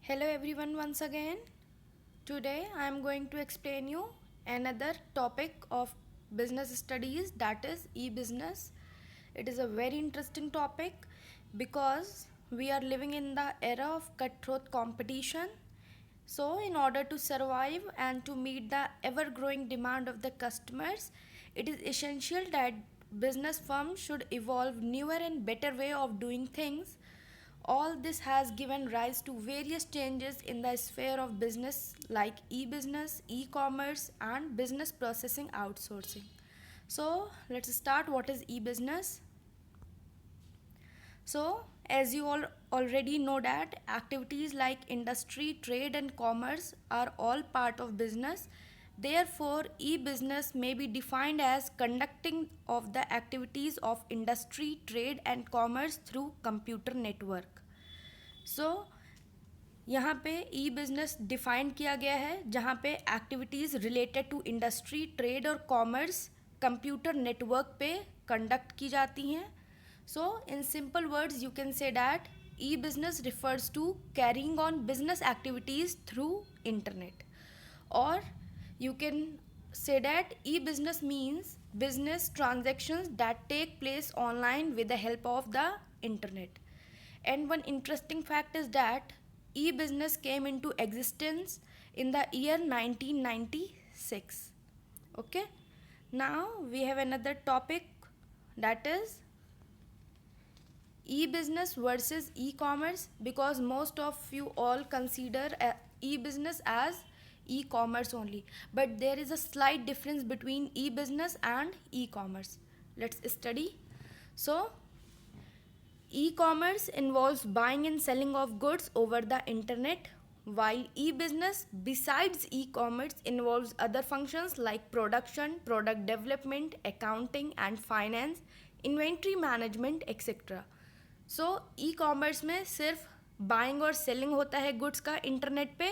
Hello everyone once again. Today I am going to explain you another topic of business studies, that is e-business. It is a very interesting topic because we are living in the era of cutthroat competition. So in order to survive and to meet the ever growing demand of the customers, it is essential that business firms should evolve newer and better way of doing things. All this has given rise to various changes in the sphere of business like e-business, e-commerce and business processing outsourcing. So, let's start what is e-business. So, as you all already know that activities like industry, trade and commerce are all part of business. Therefore, e-business may be defined as conducting of the activities of industry, trade and commerce through computer network. सो यहाँ पे ई business define किया गया है जहाँ पे activities related to industry, trade और commerce computer network पे conduct की जाती हैं. So in simple words you can say that e business refers to carrying on business activities through internet, और you can say that e-business means business transactions that take place online with the help of the internet. And one interesting fact is that e-business came into existence in the year 1996. Okay, now we have another topic, that is e-business versus e-commerce, because most of you all consider e-business as e-commerce only, but there is a slight difference between e-business and e-commerce. Let's study. So e-commerce involves buying and selling of goods over the internet, while e-business besides e-commerce involves other functions like production, product development, accounting and finance, inventory management, etc. So e commerce में सिर्फ buying और selling होता है goods का internet पे,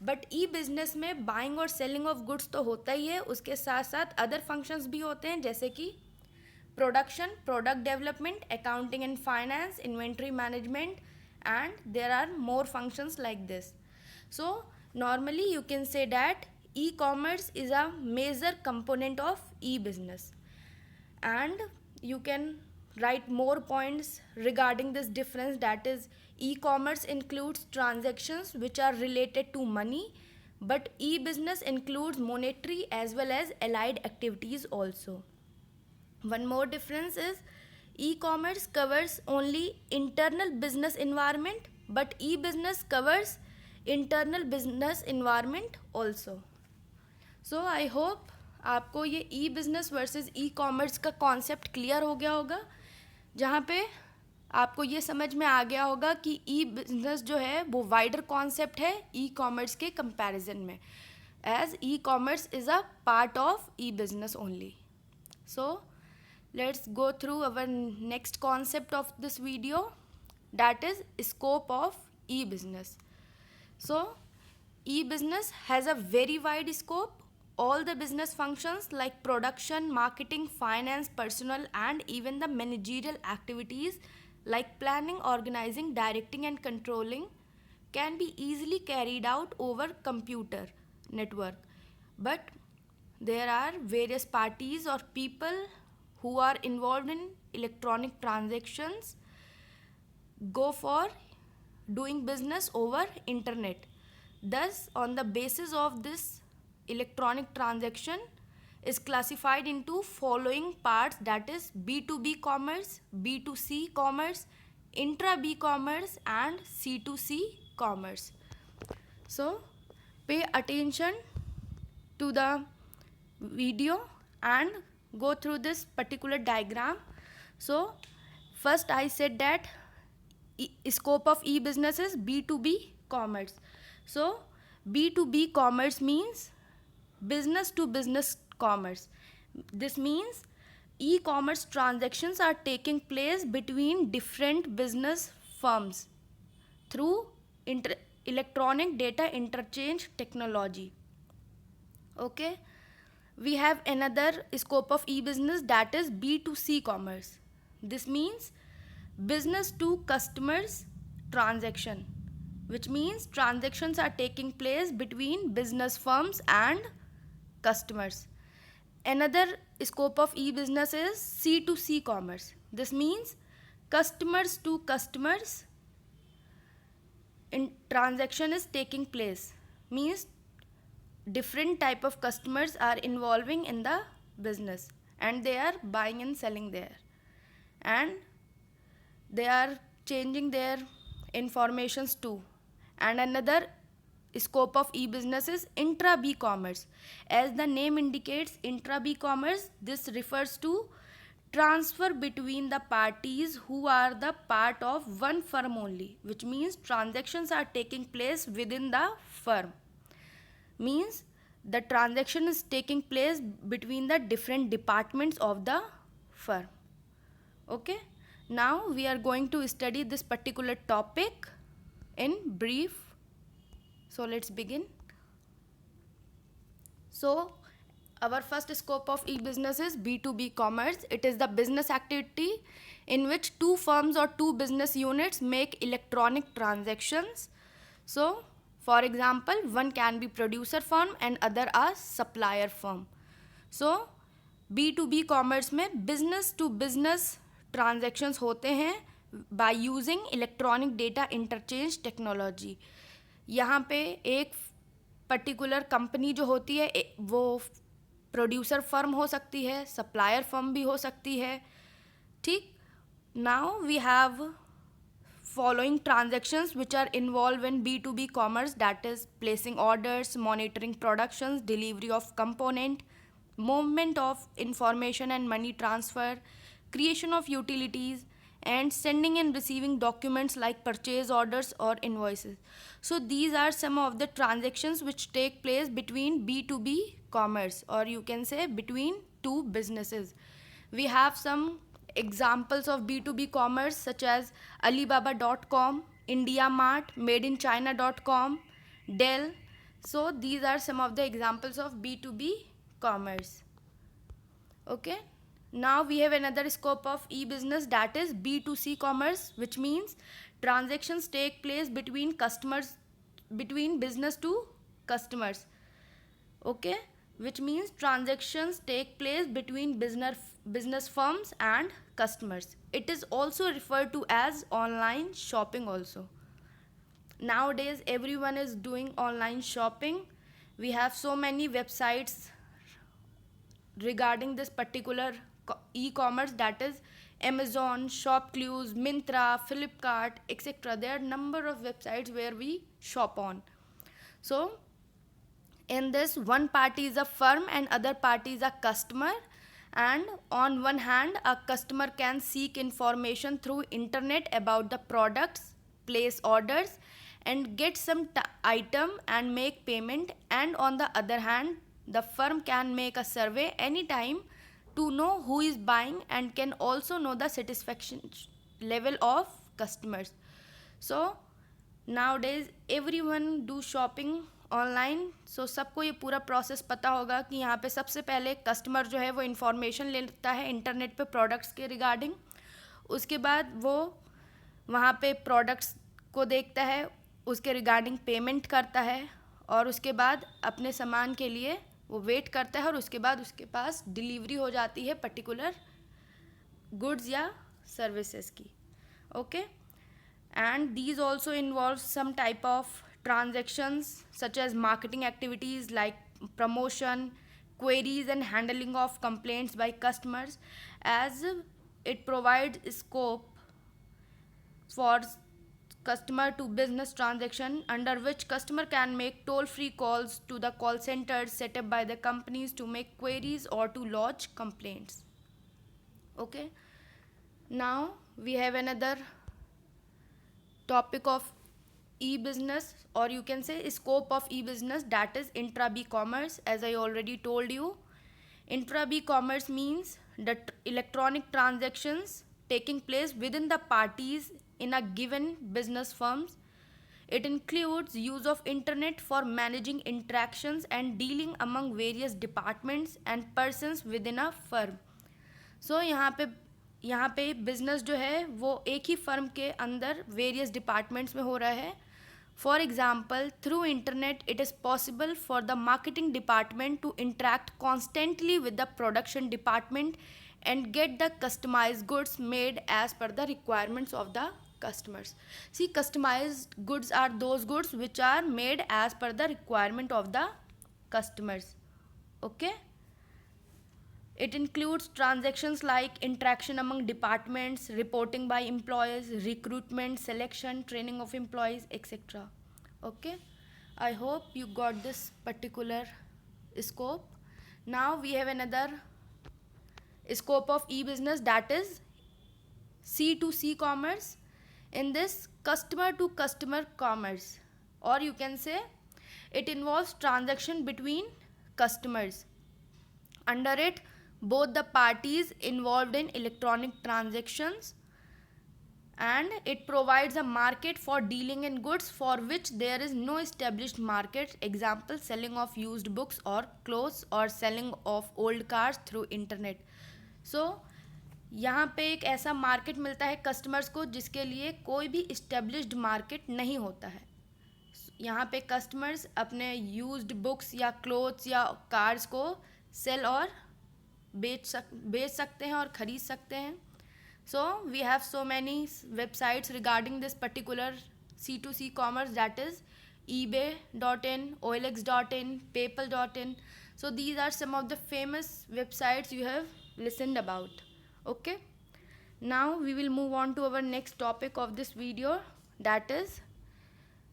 but E business में buying और selling of goods तो होता ही है, उसके साथ साथ अदर फंक्शंस भी होते हैं जैसे कि production, product development, accounting and finance, inventory management and there are more functions like this. So normally you can say that e commerce is a major component of e business, and you can write more points regarding this difference, that is e-commerce includes transactions which are related to money, but e-business includes monetary as well as allied activities also. One more difference is e-commerce covers only internal business environment, but e-business covers internal business environment also. So I hope आपको ये ई business versus e commerce का concept clear हो गया होगा, जहाँ पे आपको ये समझ में आ गया होगा कि ई बिज़नेस जो है वो वाइडर कॉन्सेप्ट है ई कॉमर्स के कंपैरिजन में, as e commerce is a part of e business only. So let's go through our next concept of this video, that is scope of e business. So e-business has a very wide scope. All the business functions like production, marketing, finance, personnel and even the managerial activities like planning, organizing, directing and controlling can be easily carried out over computer network. But there are various parties or people who are involved in electronic transactions go for doing business over internet. Thus, on the basis of this, electronic transaction is classified into following parts, that is B2B commerce, B2C commerce, intra-B commerce and C2C commerce. So, pay attention to the video and go through this particular diagram. So, first I said that scope of e-business is B2B commerce. So B2B commerce means business to business commerce. This means e-commerce transactions are taking place between different business firms through electronic data interchange technology. Okay, we have another scope of e-business, that is B2C commerce. This means business to customers transaction. which means transactions are taking place between business firms and customers. Another scope of e-business is C2C commerce. This means customers to customers in transaction is taking place. Means different type of customers are involving in the business and they are buying and selling there, and they are changing their informations too. And another scope of e-business is intra b-commerce. As the name indicates, intra b-commerce, this refers to transfer between the parties who are the part of one firm only, which means transactions are taking place within the firm. Means the transaction is taking place between the different departments of the firm. Okay, now we are going to study this particular topic in brief. So let's begin. So our first scope of e-business is B2B commerce. It is the business activity in which two firms or two business units make electronic transactions. So for example, one can be producer firm and other a supplier firm. So B2B commerce में business to business transactions होते हैं by using electronic data interchange technology. यहाँ पे एक particular company जो होती है वो प्रोड्यूसर फर्म हो सकती है, सप्लायर फर्म भी हो सकती है. ठीक. Now we have following transactions which are involved in B2B commerce, that is placing orders, monitoring productions, delivery of component, movement of information and money transfer, creation of utilities, and sending and receiving documents like purchase orders or invoices. So these are some of the transactions which take place between B2B commerce, or you can say between two businesses. We have some examples of B2B commerce such as Alibaba.com, IndiaMart, MadeInChina.com, Dell. So these are some of the examples of B2B commerce. Okay. Now we have another scope of e-business, that is B2C commerce, which means transactions take place between customers, between business to customers. Okay, which means transactions take place between business firms and customers. It is also referred to as online shopping also. Nowadays everyone is doing online shopping. We have so many websites regarding this particular e-commerce, that is Amazon, Shopclues, Myntra, Flipkart, etc. There are number of websites where we shop on. So in this, one party is a firm and other party is a customer, and on one hand a customer can seek information through internet about the products, place orders and get some item and make payment, and on the other hand the firm can make a survey anytime to know who is buying and can also know the satisfaction level of customers. So nowadays everyone do shopping online. So सबको ये पूरा process पता होगा कि यहाँ पे सबसे पहले कस्टमर जो है वो इन्फॉर्मेशन लेता है इंटरनेट पे प्रोडक्ट्स के रिगार्डिंग. उसके बाद वो वहाँ पे प्रोडक्ट्स को देखता है, उसके रिगार्डिंग पेमेंट करता है और उसके बाद अपने सामान के लिए वो वेट करता है और उसके बाद उसके पास डिलीवरी हो जाती है पर्टिकुलर गुड्स या सर्विसेज की. Okay. And these also involve some type of transactions such as marketing activities like promotion, queries and handling of complaints by customers, as it provides scope for customer to business transaction under which customer can make toll-free calls to the call centers set up by the companies to make queries or to lodge complaints. Okay. Now we have another topic of e-business, or you can say scope of e-business, that is intra b-commerce. As I already told you, intra b-commerce means the electronic transactions taking place within the parties in a given business firms. It includes use of internet for managing interactions and dealing among various departments and persons within a firm. So यहाँ पे business जो है वो एक ही firm के अंदर various departments में हो रहा है For example, through internet, it is possible for the marketing department to interact constantly with the production department and get the customized goods made as per the requirements of the customers. See, customized goods are those goods which are made as per the requirement of the customers. Okay? It includes transactions like interaction among departments, reporting by employees, recruitment, selection, training of employees, etc. Okay, I hope you got this particular scope. Now we have another scope of e-business, that is C2C commerce. In this, customer to customer commerce, or you can say it involves transaction between customers. Under it, both the parties involved in electronic transactions, and it provides a market for dealing in goods for which there is no established market. Example, selling of used books or clothes or selling of old cars through internet. So यहाँ पे एक ऐसा market मिलता है customers को जिसके लिए कोई भी इस्टेब्लिश्ड मार्केट नहीं होता है. यहाँ पे कस्टमर्स अपने यूज्ड बुक्स या क्लोथ्स या कार्स को सेल और बेच सकते हैं और ख़रीद सकते हैं. So we have so many websites regarding this particular C2C commerce, that is ebay.in, olx.in, paypal.in. So these are some of the famous websites you have listened about. Okay, now we will move on to our next topic of this video, that is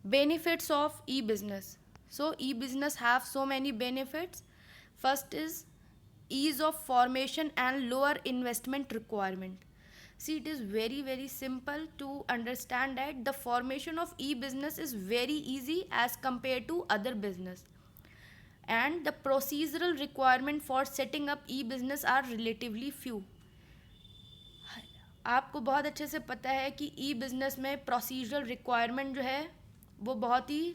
benefits of e-business. So e-business have so many benefits. First is ease of formation and lower investment requirement. See, it is very simple to understand that the formation of e-business is very easy as compared to other business, and the procedural requirement for setting up e-business are relatively few. आपको बहुत अच्छे से पता है कि e business में procedural requirement जो है वो बहुत ही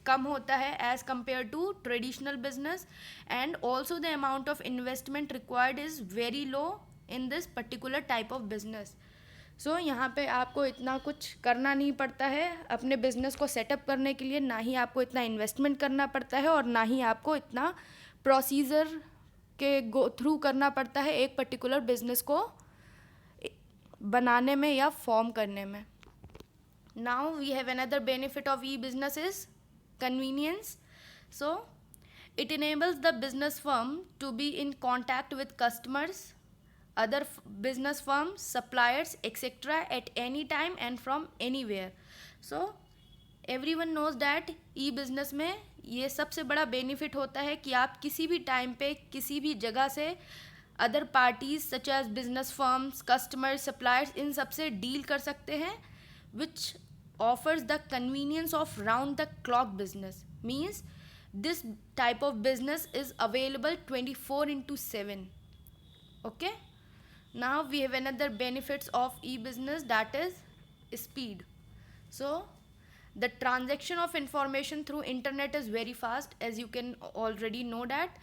कम होता है as compare to traditional business, and also the amount of investment required is very low in this particular type of business. So यहाँ पे आपको इतना कुछ करना नहीं पड़ता है अपने बिजनेस को सेटअप करने के लिए, ना ही आपको इतना इन्वेस्टमेंट करना पड़ता है और ना ही आपको इतना प्रोसीजर के गो थ्रू करना पड़ता है एक पर्टिकुलर बिजनेस को बनाने में या फॉर्म करने में. Now we have another benefit of e business is convenience. So it enables the business firm to be in contact with customers, other business firms, suppliers, etc. at any time and from anywhere. So everyone knows that e-business में ये सबसे बड़ा benefit होता है कि आप किसी भी टाइम पे किसी भी जगह से other parties such as business firms, customers, suppliers, इन सब से डील कर सकते हैं, which offers the convenience of round the clock business. Means this type of business is available 24/7. Okay, now we have another benefits of e-business, that is speed. So the transaction of information through internet is very fast, as you can already know that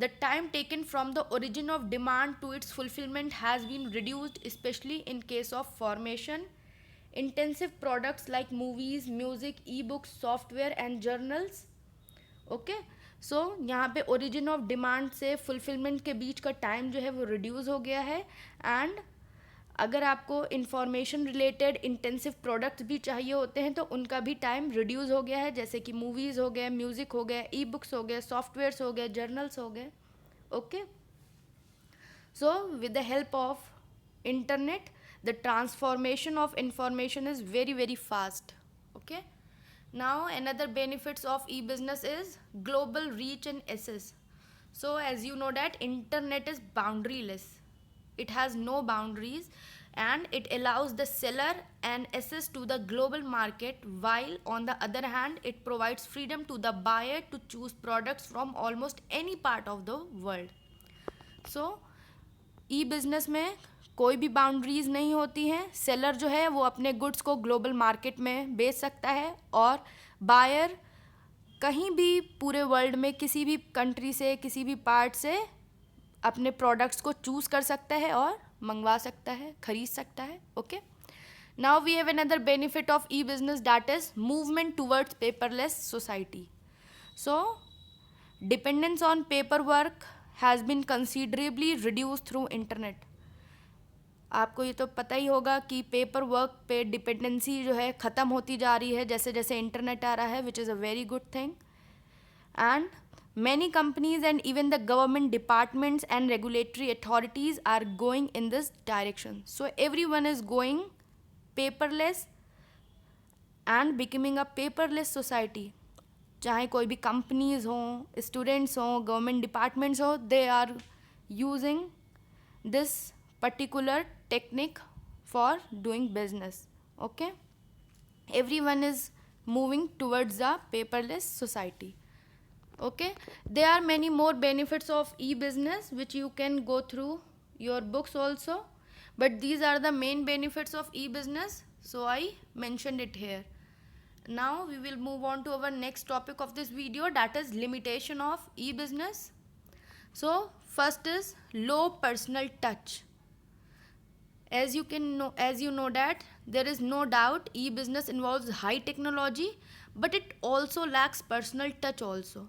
the time taken from the origin of demand to its fulfillment has been reduced, especially in case of formation intensive products like movies, music, e-books, software and journals. Okay, so यहाँ पे origin of demand से fulfilment के बीच का time जो है वो reduce हो गया है. एंड अगर आपको इंफॉर्मेशन रिलेटेड इंटेंसिव प्रोडक्ट्स भी चाहिए होते हैं तो उनका भी टाइम रिड्यूस हो गया है, जैसे कि मूवीज़ हो गए, म्यूज़िक हो गया, ई बुक्स हो गए, सॉफ्टवेयर्स हो गए, जर्नल्स हो गए. Okay, so with the help of internet the transformation of information is very fast. Okay, now another benefits of e-business is global reach and access. So as you know that internet is boundaryless, it has no boundaries, and it allows the seller an access to the global market, while on the other hand it provides freedom to the buyer to choose products from almost any part of the world. So e-business में कोई भी boundaries नहीं होती हैं. Seller जो है वो अपने गुड्स को ग्लोबल मार्केट में बेच सकता है, और बायर कहीं भी पूरे वर्ल्ड में किसी भी कंट्री से, किसी भी पार्ट से अपने प्रोडक्ट्स को चूज़ कर सकता है और मंगवा सकता है, ख़रीद सकता है. Okay, Now we have another benefit of e-business, that is movement towards paperless society. So dependence on paperwork has been considerably reduced through internet. आपको ये तो पता ही होगा कि पेपर वर्क पे डिपेंडेंसी जो है ख़त्म होती जा रही है जैसे जैसे इंटरनेट आ रहा है, which is a very good thing. And many companies and even the government departments and regulatory authorities are going in this direction. So everyone is going paperless and becoming a paperless society. चाहे कोई भी companies हों, students हों, government departments हो, they are using this particular technique for doing business. Okay, everyone is moving towards a paperless society. Okay, there are many more benefits of e-business which you can go through your books also, but these are the main benefits of e-business, so I mentioned it here. Now we will move on to our next topic of this video, that is limitation of e-business. So first is low personal touch. As you know that there is no doubt e-business involves high technology, but it also lacks personal touch also.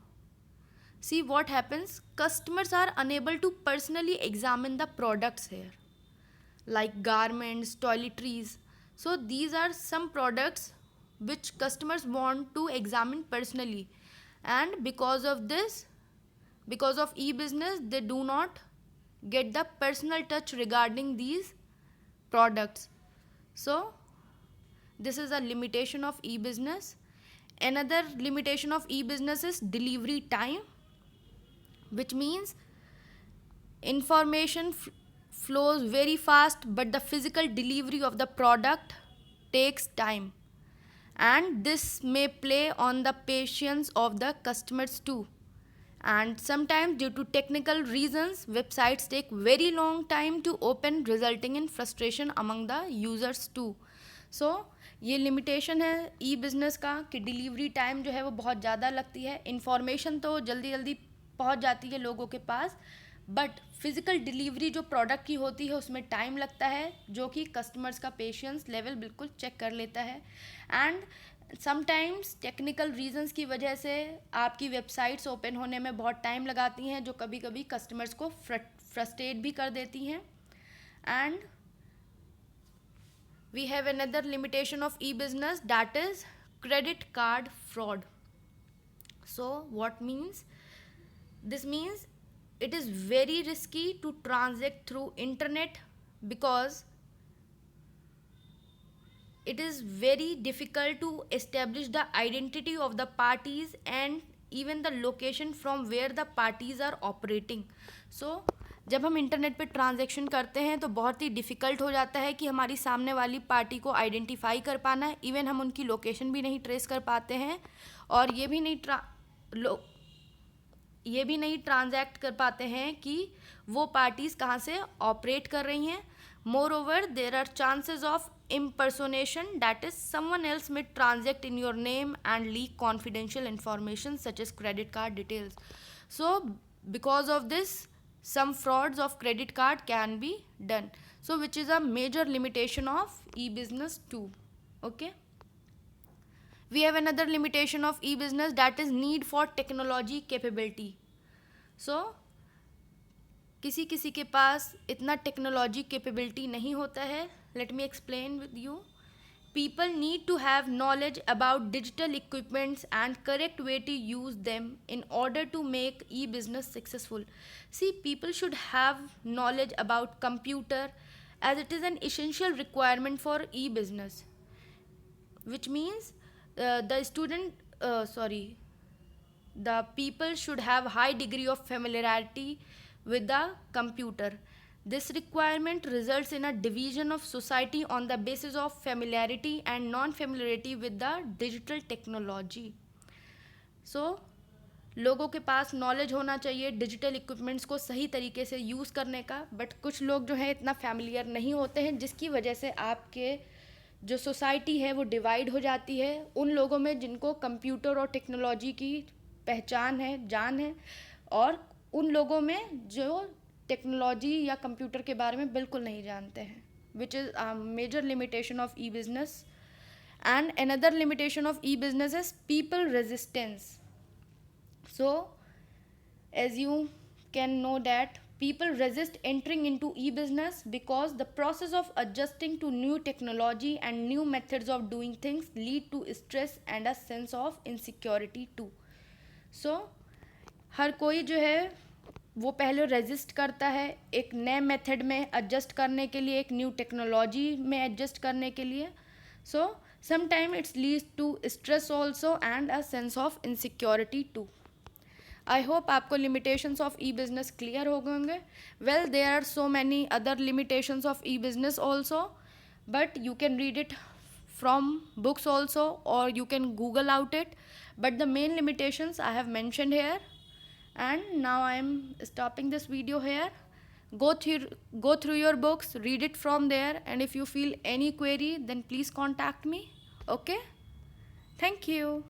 See what happens, customers are unable to personally examine the products here, like garments, toiletries. So these are some products which customers want to examine personally, and because of this, because of e-business, they do not get the personal touch regarding these products. So this is a limitation of e-business. Another limitation of e-business is delivery time, which means information flows very fast, but the physical delivery of the product takes time, and this may play on the patience of the customers too. And sometimes due to technical reasons, websites take very long time to open, resulting in frustration among the users too. So ये limitation है ई business का कि delivery time जो है वो बहुत ज़्यादा लगती है. इंफॉर्मेशन तो जल्दी जल्दी पहुंच जाती है लोगों के पास, बट फिज़िकल डिलीवरी जो प्रोडक्ट की होती है उसमें टाइम लगता है, जो कि कस्टमर्स का पेशेंस लेवल बिल्कुल चेक कर लेता है. एंड समटाइम्स टेक्निकल रीजंस की वजह से आपकी वेबसाइट्स ओपन होने में बहुत टाइम लगाती हैं, जो कभी कभी कस्टमर्स को फ्रस्ट्रेट भी कर देती हैं. And we have another limitation of e-business, that is credit card fraud. So what means this? Means it is very risky to transact through internet, because it is very difficult to establish the identity of the parties and even the location from where the parties are operating. So जब हम internet पे transaction करते हैं तो बहुत ही difficult हो जाता है कि हमारी सामने वाली पार्टी को आइडेंटिफाई कर पाना है. इवन हम उनकी लोकेशन भी नहीं ट्रेस कर पाते हैं, और ये भी नहीं ट्रांजैक्ट कर पाते हैं कि वो पार्टीज़ कहाँ से ऑपरेट कर रही हैं. Moreover there are chances of impersonation, that is someone else may transact in your name and leak confidential information such as credit card details. So because of this, some frauds of credit card can be done, so which is a major limitation of e-business too. Okay, we have another limitation of e-business, that is need for technology capability. So किसी किसी के पास इतना technology capability नहीं होता है. Let me explain with you. People need to have knowledge about digital equipments and correct way to use them in order to make e-business successful. See, people should have knowledge about computer, as it is an essential requirement for e-business, which means the people should have high degree of familiarity with the computer. This requirement results in a division of society on the basis of familiarity and non-familiarity with the digital technology. So लोगों के पास knowledge होना चाहिए digital equipments को सही तरीके से use करने का, बट कुछ लोग जो है इतना फैमिलियर नहीं होते हैं, जिसकी वजह से आपके जो सोसाइटी है वो डिवाइड हो जाती है उन लोगों में जिनको कंप्यूटर और टेक्नोलॉजी की पहचान है, जान है, और उन लोगों में जो टेक्नोलॉजी या कंप्यूटर के बारे में बिल्कुल नहीं जानते हैं. which is a major limitation of e-business. And another limitation of e-business is people resistance. So as you can know that people resist entering into e-business because the process of adjusting to new technology and new methods of doing things lead to stress and a sense of insecurity too. So हर कोई जो है वो पहले resist करता है एक नए method में एडजस्ट करने के लिए, एक न्यू टेक्नोलॉजी में एडजस्ट करने के लिए. So sometime it's leads to stress also and a sense of insecurity too. I hope आपको limitations of e business clear हो गए होंगे. Well there are so many other limitations of e business also, but you can read it from books also, or you can google out it, but the main limitations I have mentioned here. And now I am stopping this video here. Go through your books, read it from there, and if you feel any query then please contact me. Okay, thank you.